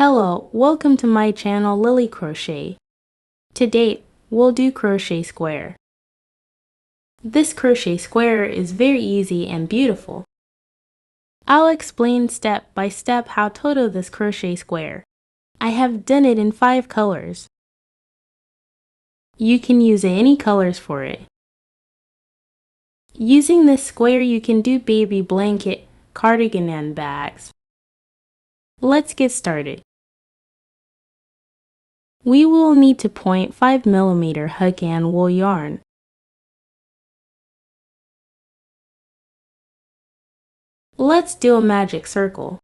Hello, welcome to my channel Lily Crochet. Today, we'll do crochet square. This crochet square is very easy and beautiful. I'll explain step by step how to do this crochet square. I have done it in 5 colors. You can use any colors for it. Using this square you can do baby blanket, cardigan and bags. Let's get started. We will need to 0.5mm hook and wool yarn. Let's do a magic circle.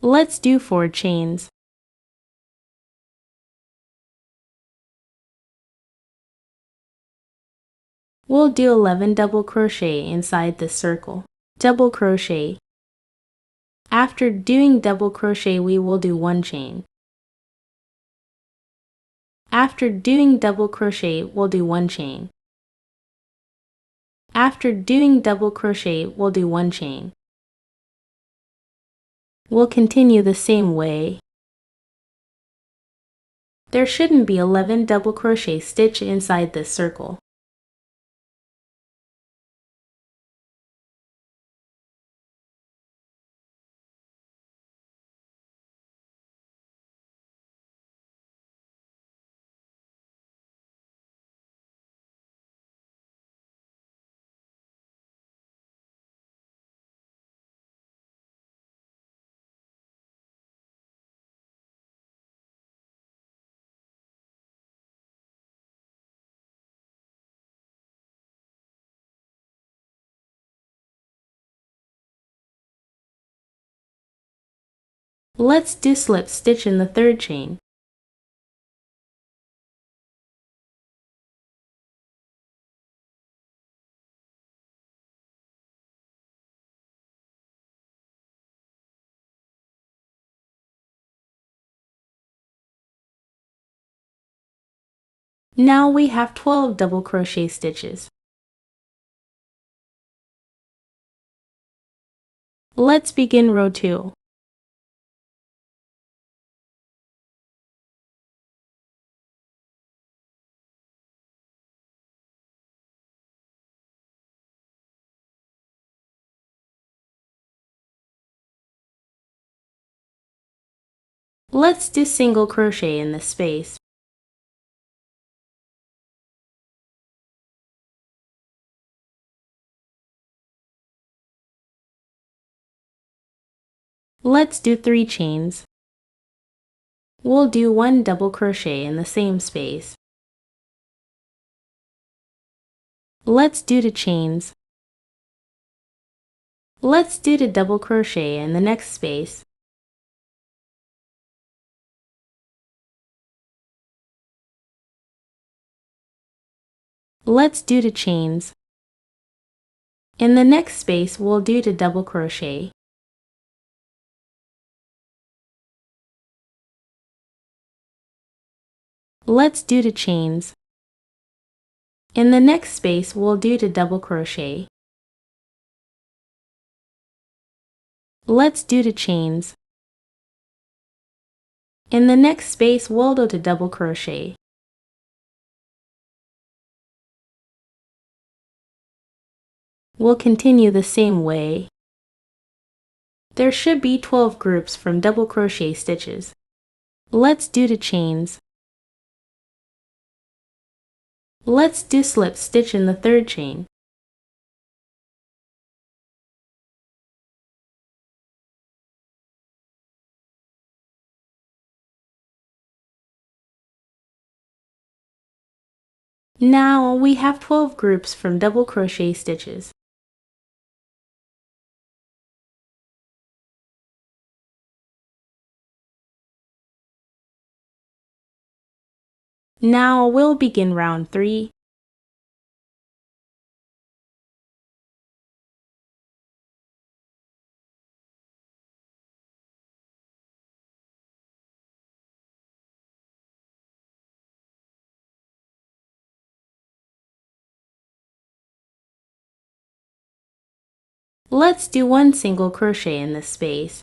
Let's do 4 chains. We'll do 11 double crochet inside this circle. Double crochet. After doing double crochet, we will do 1 chain. After doing double crochet, we'll do 1 chain. After doing double crochet, we'll do 1 chain. We'll continue the same way. There shouldn't be 11 double crochet stitch inside this circle. Let's do slip stitch in the 3rd chain. Now we have 12 double crochet stitches. Let's begin row 2. Let's do single crochet in this space. Let's do 3 chains. We'll do 1 double crochet in the same space. Let's do the chains. Let's do the double crochet in the next space. Let's do the chains. In the next space, we'll do the double crochet. Let's do the chains. In the next space, we'll do the double crochet. Let's do the chains. In the next space, we'll do the double crochet. We'll continue the same way. There should be 12 groups from double crochet stitches. Let's do the chains. Let's do slip stitch in the 3rd chain. Now we have 12 groups from double crochet stitches. Now we'll begin round 3. Let's do one single crochet in this space.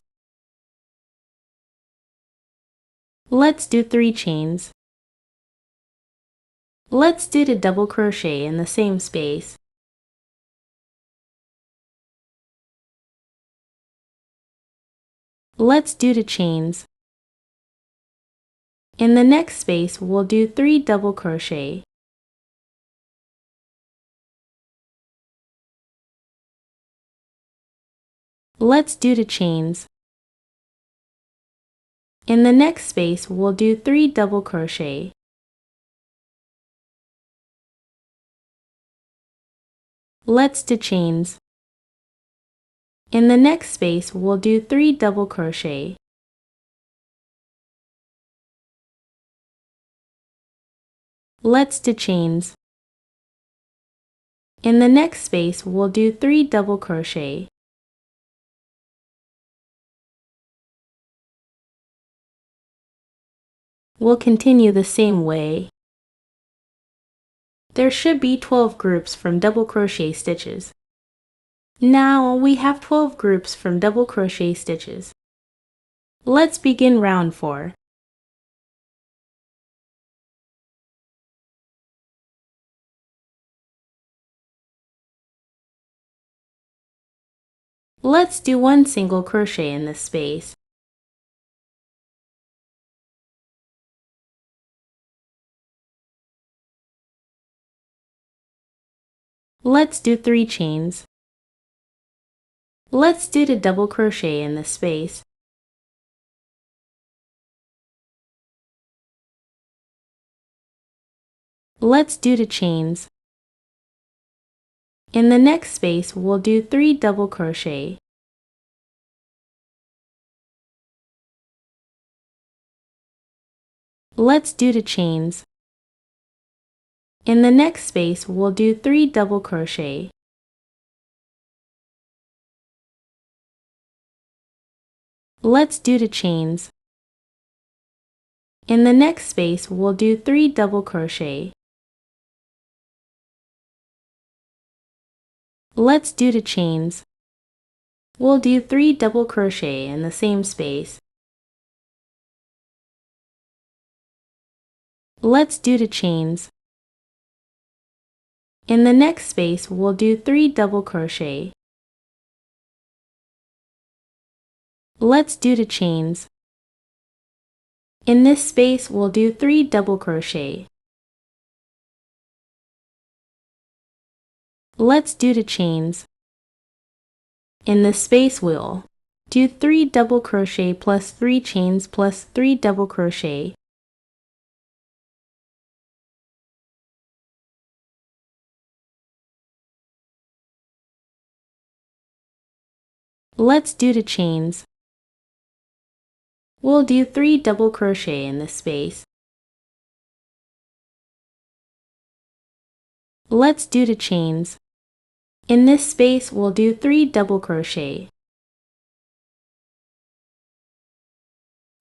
Let's do 3 chains. Let's do the double crochet in the same space. Let's do the chains. In the next space, we'll do 3 double crochet. Let's do the chains. In the next space, we'll do 3 double crochet. Let's do chains. In the next space, we'll do 3 double crochet. Let's do chains. In the next space, we'll do 3 double crochet. We'll continue the same way. There should be 12 groups from double crochet stitches. Now we have 12 groups from double crochet stitches. Let's begin round 4. Let's do one single crochet in this space. Let's do 3 chains. Let's do the double crochet in this space. Let's do the chains. In the next space, we'll do 3 double crochet. Let's do the chains. In the next space, we'll do 3 double crochet. Let's do the chains. In the next space, we'll do 3 double crochet. Let's do the chains. We'll do 3 double crochet in the same space. Let's do the chains. In the next space, we'll do 3 double crochet. Let's do the chains. In this space, we'll do 3 double crochet. Let's do the chains. In this space, we'll do 3 double crochet plus 3 chains plus 3 double crochet. Let's do the chains. We'll do 3 double crochet in this space. Let's do the chains. In this space, we'll do 3 double crochet.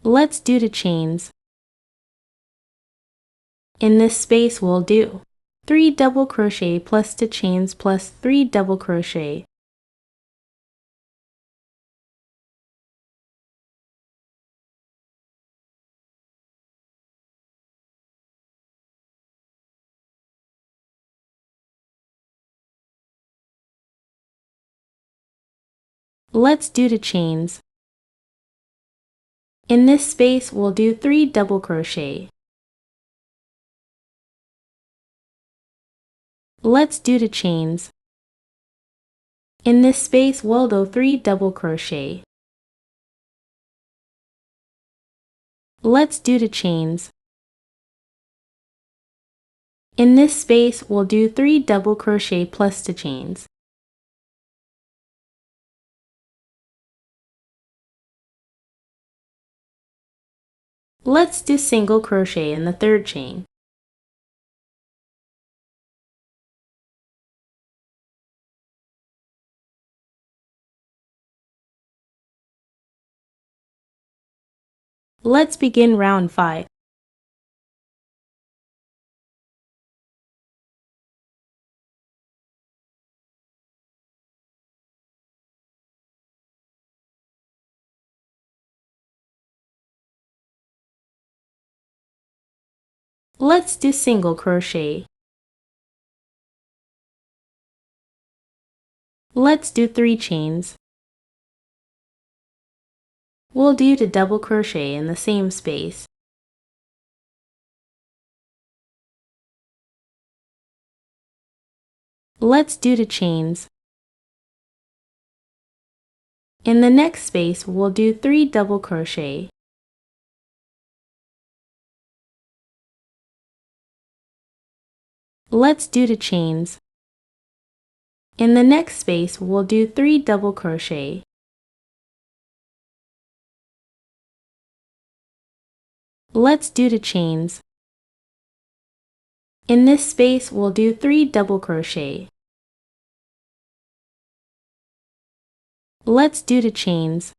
Let's do the chains. In this space, we'll do 3 double crochet plus the chains plus 3 double crochet. Let's do the chains. In this space, we'll do 3 double crochet. Let's do the chains. In this space, we'll do 3 double crochet. Let's do the chains. In this space, we'll do 3 double crochet plus the chains. Let's do single crochet in the third chain. Let's begin round 5. Let's do single crochet. Let's do 3 chains. We'll do to double crochet in the same space. Let's do to chains. In the next space, we'll do 3 double crochet. Let's do to chains. In the next space, we'll do 3 double crochet. Let's do to chains. In this space, we'll do 3 double crochet. Let's do to chains.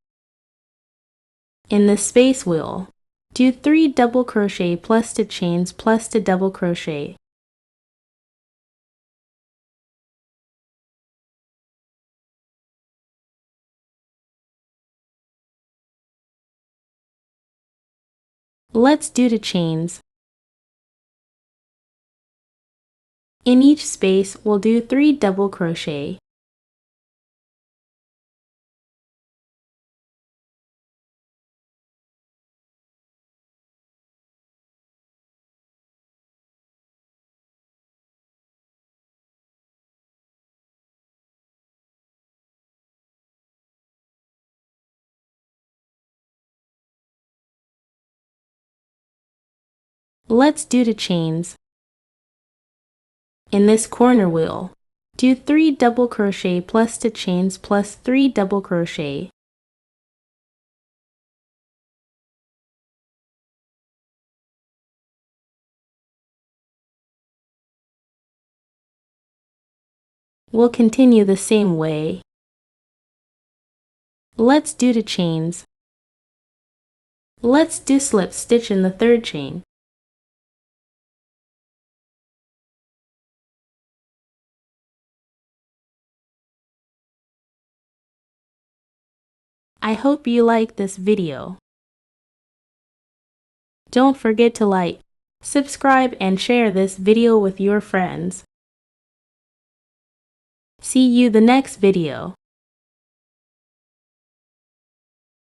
In this space, we'll do 3 double crochet plus to chains plus to double crochet. Let's do to chains. In each space, we'll do 3 double crochet. Let's do to chains. In this corner, we'll do 3 double crochet plus to chains plus 3 double crochet. We'll continue the same way. Let's do to chains. Let's do slip stitch in the 3rd chain. I hope you like this video. Don't forget to like, subscribe, and share this video with your friends. See you the next video.